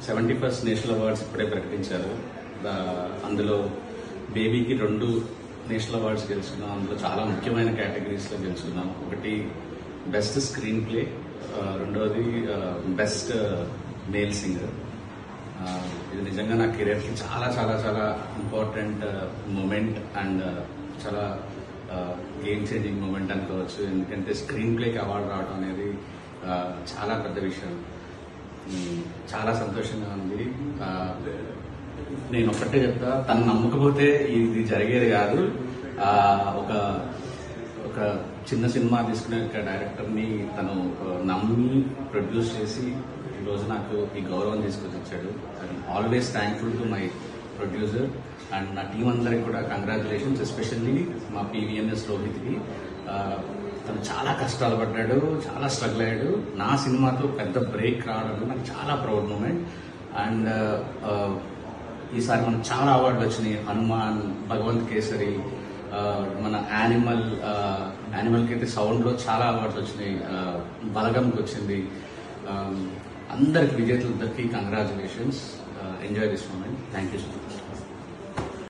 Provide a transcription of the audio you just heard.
71st national awards ఇప్పుడే ప్రకటించారు. అందులో బేబీకి 2 నేషనల్ అవార్డ్స్ గెలుచుకున్నాం. అందులో చాలా ముఖ్యమైన కేటగిరీస్లో గెలుచుకున్నాం. ఒకటి బెస్ట్ స్క్రీన్ ప్లే, రెండవది బెస్ట్ మేల్ సింగర్. ఇది నిజంగా నా కెరీర్కి చాలా చాలా చాలా ఇంపార్టెంట్ మూమెంట్ అండ్ చాలా గేమ్ చేంజింగ్ మూమెంట్ అనుకోవచ్చు. ఎందుకంటే స్క్రీన్ ప్లేకి అవార్డు రావడం అనేది చాలా పెద్ద విషయం. చాలా సంతోషంగా ఉంది. నేను ఒక్కటే చెప్తా, తను నమ్మకపోతే ఇది జరిగేది కాదు. ఒక చిన్న సినిమా తీసుకునే డైరెక్టర్ని తను నమ్మి ప్రొడ్యూస్ చేసి ఈరోజు నాకు ఈ గౌరవం తీసుకొచ్చి వచ్చాడు. I'm always thankful to my producer and నా టీం అందరికి కూడా కంగ్రాచులేషన్స్. ఎస్పెషల్లీ మా PVNS రోహిత్కి. తను చాలా కష్టాలు పడ్డాడు, చాలా స్ట్రగుల్ అయ్యాడు. నా సినిమాతో పెద్ద బ్రేక్ రావడం నాకు చాలా ప్రౌడ్ మూమెంట్. అండ్ ఈసారి మనకు చాలా అవార్డులు వచ్చినాయి. హనుమాన్, భగవంత్ కేసరి, మన యానిమల్కి అయితే సౌండ్లో చాలా అవార్డ్స్ వచ్చినాయి. బలగంకి వచ్చింది. అందరికి విజేతలందరికీ congratulations. Enjoy this moment. Thank you so much.